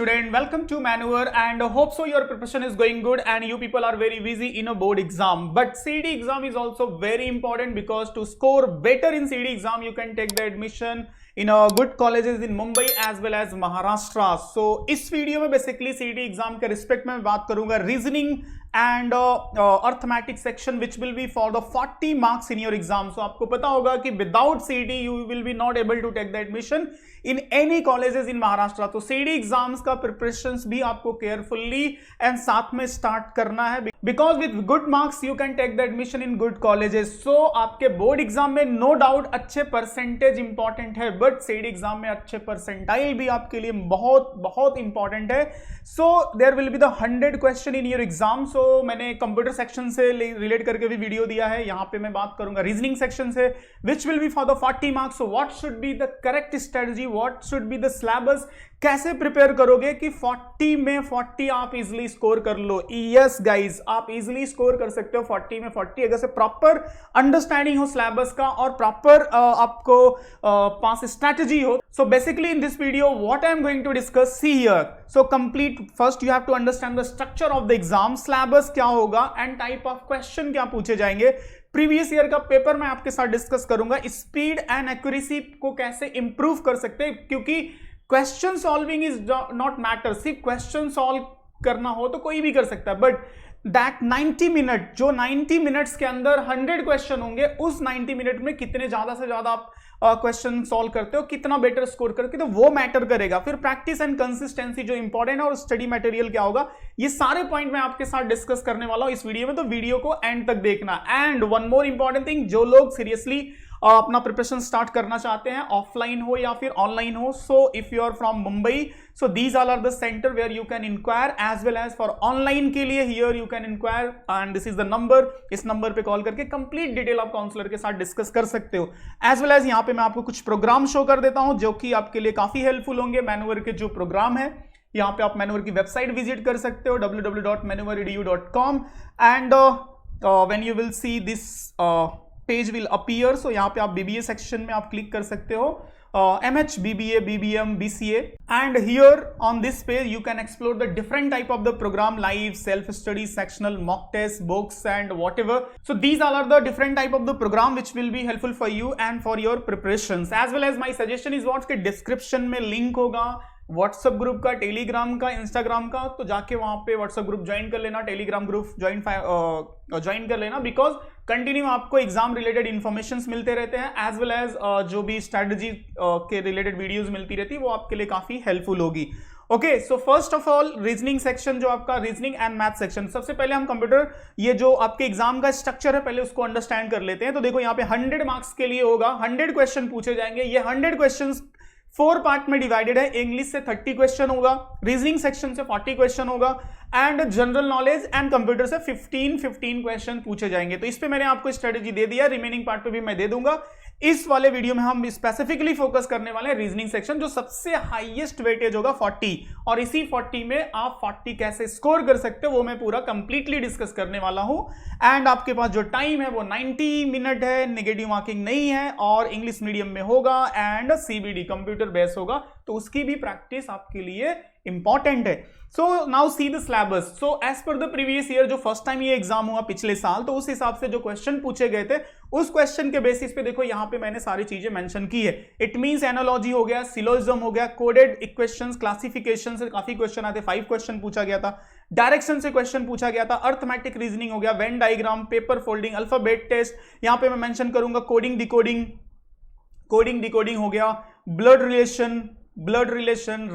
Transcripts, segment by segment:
student, welcome to Maneuver and hope so your preparation is going good and you people are very busy in a board exam. But CD exam is also very important because to score better in CD exam you can take the admission in good colleges in Mumbai as well as Maharashtra. So इस video में basically CD exam के respect में बात करूंगा reasoning and arithmetic section which will be for the 40 marks in your exam. So आपको पता होगा कि without CD you will be not able to take the admission in any colleges in Maharashtra. तो CD exams का preparations भी आपको carefully and साथ में स्टार्ट करना है because with good marks you can take the admission in good colleges. So आपके board exam में नो डाउट अच्छे परसेंटेज इंपॉर्टेंट है बट CD एग्जाम में अच्छे परसेंटाइल भी आपके लिए बहुत बहुत इंपॉर्टेंट है. So there will be the 100 question in your exam. So मैंने कंप्यूटर सेक्शन से रिलेट करके भी वीडियो दिया है. यहाँ पे मैं बात करूंगा रीजनिंग सेक्शन से विच will be for the 40 marks. So what should be the correct strategy, what should be the syllabus, कैसे प्रिपेयर करोगे कि 40 में 40 आप इजिली स्कोर कर लो. यस गाइज, आप इजिली स्कोर कर सकते हो 40 में 40 अगर से प्रॉपर अंडरस्टैंडिंग हो सिलेबस का और प्रॉपर आपको पास स्ट्रेटजी हो. So basically in this video what I am going to discuss, see here. So complete first you have to understand the structure of the exam, syllabus क्या होगा and type of question क्या पूछे जाएंगे. Previous year का paper मैं आपके साथ discuss करूंगा. स्पीड एंड एक्यूरेसी को कैसे इंप्रूव कर सकते हैं क्योंकि question solving is not matter. सिर्फ क्वेश्चन सॉल्व करना हो तो कोई भी कर सकता है बट दैट 90 मिनट, जो 90 मिनट्स के अंदर 100 क्वेश्चन होंगे, उस 90 मिनट में कितने ज्यादा से ज्यादा आप क्वेश्चन सॉल्व करते हो, कितना बेटर स्कोर करके, तो वो मैटर करेगा. फिर प्रैक्टिस एंड कंसिस्टेंसी जो इंपॉर्टेंट है और स्टडी मटेरियल क्या होगा, ये सारे पॉइंट मैं आपके साथ डिस्कस करने वाला हूं इस वीडियो में. तो वीडियो को एंड तक देखना. And one more important thing, जो लोग सीरियसली अपना प्रिपरेशन स्टार्ट करना चाहते हैं, ऑफलाइन हो या फिर ऑनलाइन हो, so if you are from Mumbai, so these are the centre where you can enquire as well as for online के लिए here you can enquire and this is the number. इस नंबर पे call करके complete detail आप counsellor के साथ discuss कर सकते हो. एज वेल एज यहाँ पे मैं आपको कुछ प्रोग्राम शो कर देता हूं जो कि आपके लिए काफी हेल्पफुल होंगे. मैनूवर के जो प्रोग्राम है, यहाँ पे आप मैनूवर की वेबसाइट विजिट कर सकते हो www.maneuveredu.com and when you will see this page will appear. So यहाँ पे आप BBA सेक्शन में आप क्लिक कर सकते हो, MH, BBA, BBM, BCA, and here on this page you can explore the different type of the program, live, self-study, sectional, mock test, books and whatever. So these all are the different type of the program which will be helpful for you and for your preparations. As well as my suggestion is what के description में link होगा WhatsApp group का, Telegram का, Instagram का, तो जाके वहां पे व्हाट्सएप ग्रुप ज्वाइन कर लेना, टेलीग्राम ग्रुप ज्वाइन कर लेना बिकॉज कंटिन्यू आपको एग्जाम रिलेटेड इंफॉर्मेशंस मिलते रहते हैं एज वेल एज जो भी स्ट्रेटजी के रिलेटेड वीडियोस मिलती रहती है वो आपके लिए काफी हेल्पफुल होगी. Okay, so first of all reasoning section, जो आपका रीजनिंग एंड मैथ सेक्शन. सबसे पहले हम कंप्यूटर, ये जो आपके एग्जाम का स्ट्रक्चर है पहले उसको अंडरस्टैंड कर लेते हैं. तो देखो यहाँ पे 100 मार्क्स के लिए होगा, 100 क्वेश्चन पूछे जाएंगे. ये 100 क्वेश्चन 4 पार्ट में डिवाइडेड है. इंग्लिश से 30 क्वेश्चन होगा, रीजनिंग सेक्शन से 40 क्वेश्चन होगा and general knowledge and computer से 15 क्वेश्चन पूछे जाएंगे. तो इस पे मैंने आपको स्ट्रेटेजी दे दिया, रिमेनिंग पार्ट पे भी मैं दे दूंगा. इस वाले वीडियो में हम स्पेसिफिकली फोकस करने वाले हैं रीजनिंग सेक्शन, जो सबसे हाईएस्ट वेटेज होगा 40, और इसी 40 में आप 40 कैसे स्कोर कर सकते हो वो मैं पूरा कंप्लीटली डिस्कस करने वाला हूं. एंड आपके पास जो टाइम है वो 90 मिनट है, नेगेटिव मार्किंग नहीं है और इंग्लिश मीडियम में होगा एंड CBD कंप्यूटर बेस होगा, तो उसकी भी प्रैक्टिस आपके लिए इंपॉर्टेंट है. So now see the syllabus. So as per the previous year, जो फर्स्ट टाइम ये एग्जाम हुआ पिछले साल, तो उस हिसाब से जो क्वेश्चन पूछे गए थे उस क्वेश्चन के बेसिस पे देखो यहाँ पे मैंने सारी चीजें मेंशन की है. इट मींस एनालॉजी हो गया, सिलोजिज्म हो गया, कोडेड इक्वेशंस, क्लासिफिकेशन से काफी क्वेश्चन आते, 5 क्वेश्चन पूछा गया था, डायरेक्शन से क्वेश्चन पूछा गया था, अर्थमेटिक रीजनिंग हो गया, Venn diagram, paper folding, alphabet test, यहाँ पे मैं मेंशन करूंगा कोडिंग डिकोडिंग हो गया, ब्लड रिलेशन,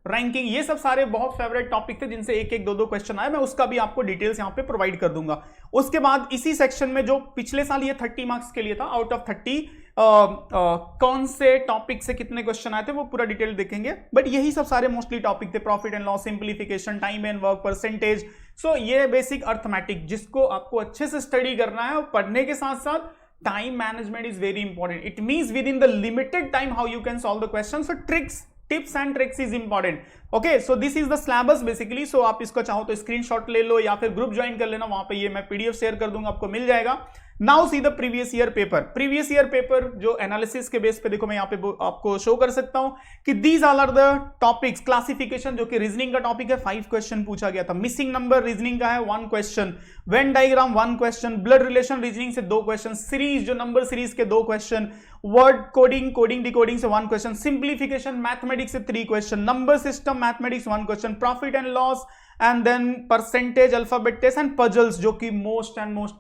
रैंकिंग, ये सब सारे बहुत फेवरेट टॉपिक थे जिनसे एक 2 क्वेश्चन आए. मैं उसका भी आपको डिटेल्स यहाँ पे प्रोवाइड कर दूंगा. उसके बाद इसी सेक्शन में जो पिछले साल ये 30 मार्क्स के लिए था, आउट ऑफ 30 कौन से टॉपिक से कितने क्वेश्चन आए थे वो पूरा डिटेल देखेंगे. बट यही सब सारे मोस्टली टॉपिक थे, profit and loss, simplification, time and work, percentage. So ये बेसिक अर्थमेटिक जिसको आपको अच्छे से स्टडी करना है और पढ़ने के साथ साथ time management is very important. It means within the limited time how you can solve the question. So tips and tricks is important. Okay, so this is the syllabus basically. So आप इसको चाहो तो screenshot ले लो या फिर group join कर लेना, वहां पे ये मैं PDF शेयर कर दूंगा, आपको मिल जाएगा. Now see the previous year paper. Previous year paper जो एनालिसिस के बेस पे देखो मैं यहाँ पे आपको शो कर सकता हूं कि these are the topics. Classification जो कि रीजनिंग का टॉपिक है, 5 क्वेश्चन पूछा गया था। मिसिंग नंबर रीजनिंग का है 1 question. Venn diagram 1 question. Blood relation reasoning से 2 क्वेश्चन। सीरीज जो नंबर सीरीज के 2 question. Word coding, coding decoding से 1 क्वेश्चन। सिंप्लीफिकेशन मैथमेटिक्स से 3 question. Number system mathematics 1 question. Profit and loss and then percentage, alphabet test and puzzles, जो कि most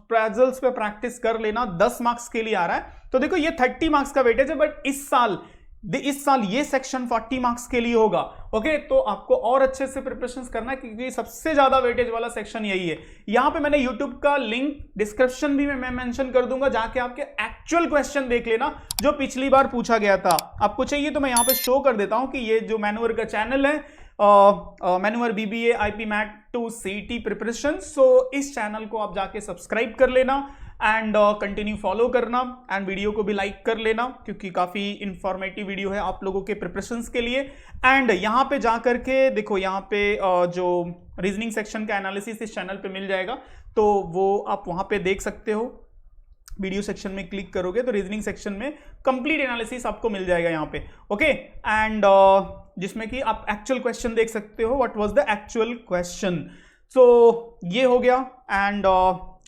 puzzles पे practice कर लेना 10 मार्क्स के लिए आ रहा है। तो देखो ये 30 मार्क्स का वेटेज है, बट इस साल ये सेक्शन 40 मार्क्स के लिए होगा। ओके, तो आपको और अच्छे से प्रिपरेशन करना है क्योंकि सबसे ज्यादा वेटेज वाला सेक्शन यही है। यहां पे मैंने यूट्यूब का लिंक डिस्क्रिप्शन भी मैं मेंशन कर दूंगा, जाके आपके एक्चुअल क्वेश्चन देख लेना जो पिछली बार पूछा गया था। आपको चाहिए तो मैं यहां पे शो कर देता हूं कि ये जो मैनुअर का चैनल है, Maneuver BBA IP MAT to CT preparation, so इस चैनल को आप जाके सब्सक्राइब कर लेना एंड कंटिन्यू फॉलो करना एंड वीडियो को भी लाइक कर लेना क्योंकि काफी इंफॉर्मेटिव वीडियो है आप लोगों के प्रिपरेशंस के लिए। एंड यहाँ पे जा करके देखो, यहाँ पे जो रीजनिंग सेक्शन का एनालिसिस इस चैनल पे मिल जाएगा, तो वो आप वहां पे देख सकते हो। वीडियो सेक्शन में क्लिक करोगे तो रीजनिंग सेक्शन में कंप्लीट एनालिसिस आपको मिल जाएगा यहाँ पे। ओके, एंड जिसमें कि आप एक्चुअल क्वेश्चन देख सकते हो, what was the actual question. So ये हो गया। And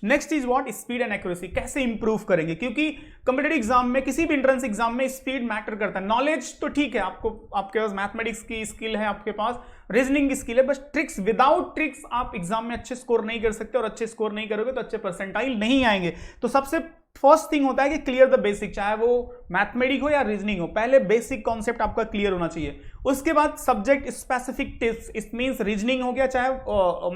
next is what, speed and accuracy. कैसे इंप्रूव करेंगे, क्योंकि कॉम्पिटिटिव एग्जाम में, किसी भी एंट्रेंस एग्जाम में स्पीड मैटर करता है। नॉलेज तो ठीक है, आपके पास मैथमेटिक्स की स्किल है, आपके पास रीजनिंग की स्किल है, बस ट्रिक्स, विदाउट ट्रिक्स आप एग्जाम में अच्छे स्कोर नहीं कर सकते, और अच्छे स्कोर नहीं करोगे तो अच्छे परसेंटाइल नहीं आएंगे। तो सबसे फर्स्ट थिंग होता है कि क्लियर द बेसिक, चाहे वो मैथमेटिक्स हो या रीजनिंग हो, पहले बेसिक कॉन्सेप्ट आपका क्लियर होना चाहिए। उसके बाद subject specific tips, it means reasoning हो गया चाहे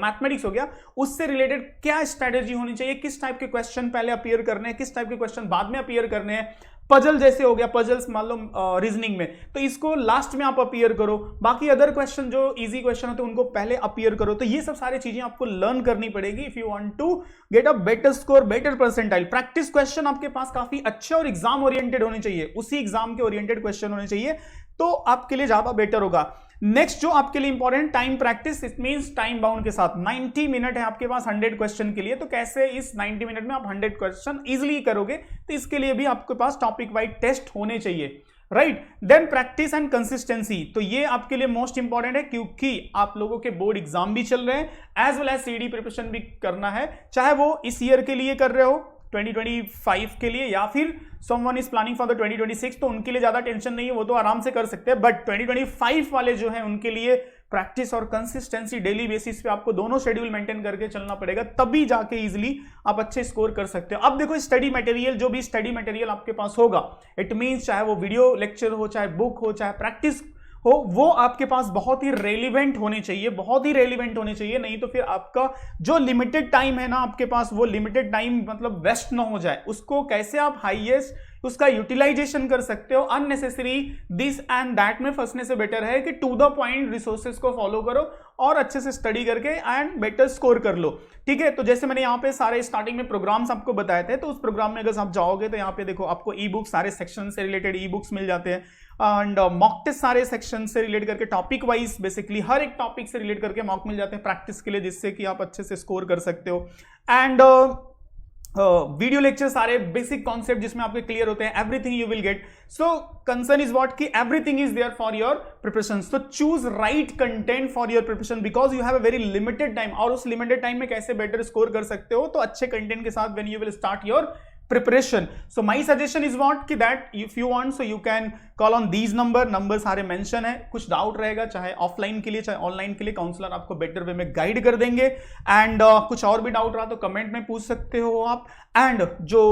मैथमेटिक्स हो गया, उससे रिलेटेड क्या स्ट्रेटेजी होनी चाहिए, किस टाइप के क्वेश्चन पहले अपीयर करने हैं, किस टाइप के क्वेश्चन बाद में अपीयर करने हैं। पजल जैसे हो गया, पजल्स मान लो रीजनिंग में, तो इसको लास्ट में आप अपीयर करो। बाकी अदर क्वेश्चन जो इजी क्वेश्चन होते हैं उनको पहले अपीयर करो। तो ये सब सारी चीजें आपको लर्न करनी पड़ेगी if you want to get a better score, better percentile. Practice question आपके पास काफी अच्छे और एग्जाम ओरिएंटेड होने चाहिए, उसी एग्जाम के ओरिएंटेड क्वेश्चन होने चाहिए, तो आपके लिए ज्यादा बेटर होगा। नेक्स्ट जो आपके लिए important, time practice, it means time bound के साथ। 90 मिनट है आपके पास 100 क्वेश्चन के लिए, तो कैसे इस 90 मिनट में आप 100 क्वेश्चन इजीली करोगे, तो इसके लिए भी आपके पास टॉपिक वाइज टेस्ट होने चाहिए, right. Then practice and consistency, तो ये आपके लिए मोस्ट इंपॉर्टेंट है क्योंकि आप लोगों के बोर्ड एग्जाम भी चल रहे हैं, as well as CD preparation भी करना है, चाहे वो इस ईयर के लिए कर रहे हो 2025 के लिए, या फिर someone is planning for the 2026, तो उनके लिए ज्यादा टेंशन नहीं है, वो तो आराम से कर सकते हैं। बट 2025 वाले जो है उनके लिए प्रैक्टिस और कंसिस्टेंसी डेली बेसिस पे आपको दोनों शेड्यूल मेंटेन करके चलना पड़ेगा, तभी जाके इजीली आप अच्छे स्कोर कर सकते हो। अब देखो स्टडी मटेरियल, जो भी स्टडी मटेरियल आपके पास होगा, इट मींस चाहे वो वीडियो लेक्चर हो, चाहे बुक हो, चाहे प्रैक्टिस हो, वो आपके पास बहुत ही रेलिवेंट होने चाहिए, बहुत ही रेलिवेंट होने चाहिए, नहीं तो फिर आपका जो लिमिटेड टाइम है ना आपके पास, वो लिमिटेड टाइम मतलब वेस्ट ना हो जाए। उसको कैसे आप हाईएस्ट उसका यूटिलाइजेशन कर सकते हो। अननेसेसरी दिस एंड दैट में फंसने से बेटर है कि टू द पॉइंट रिसोर्सेज को फॉलो करो और अच्छे से स्टडी करके एंड बेटर स्कोर कर लो, ठीक है। तो जैसे मैंने यहाँ पे सारे स्टार्टिंग में प्रोग्राम्स आपको बताए थे, तो उस प्रोग्राम में अगर आप जाओगे तो यहाँ पे देखो आपको ई बुक्स, सारे सेक्शन से रिलेटेड ई बुक्स मिल जाते हैं, एंड मॉक टेस्ट सारे सेक्शन से रिलेट करके टॉपिक वाइज, बेसिकली हर एक टॉपिक से रिलेट करके मॉक मिल जाते हैं प्रैक्टिस के लिए, जिससे कि आप अच्छे से स्कोर कर सकते हो। एंड वीडियो लेक्चर सारे बेसिक कॉन्सेप्ट जिसमें आपके क्लियर होते हैं, everything you will get. So concern is what कि everything is there for your preparation. So choose right content for your preparation because you have a very limited time, और उस limited time में कैसे better score कर सकते हो, तो अच्छे कंटेंट के साथ when you will start your preparation. So my suggestion is what कि that if you want so you can call on these number सारे mention है। कुछ डाउट रहेगा चाहे ऑफलाइन के लिए चाहे ऑनलाइन के लिए, काउंसलर आपको बेटर वे में गाइड कर देंगे। एंड कुछ और भी डाउट रहा तो कमेंट में पूछ सकते हो आप। एंड जो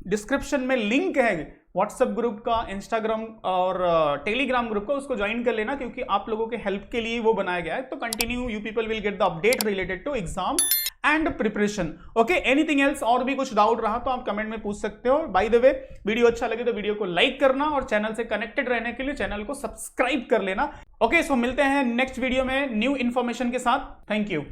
डिस्क्रिप्शन में लिंक है व्हाट्सएप ग्रुप का, इंस्टाग्राम और टेलीग्राम ग्रुप का, उसको ज्वाइन कर लेना क्योंकि आप लोगों के हेल्प के लिए वो बनाया गया है। तो continue you people will get the update related to exam and preparation. Okay, anything else, और भी कुछ डाउट रहा तो आप कमेंट में पूछ सकते हो। बाय द वे, वीडियो अच्छा लगे तो वीडियो को लाइक करना और चैनल से कनेक्टेड रहने के लिए चैनल को सब्सक्राइब कर लेना। ओके, सो मिलते हैं नेक्स्ट वीडियो में न्यू इन्फॉर्मेशन के साथ। Thank you.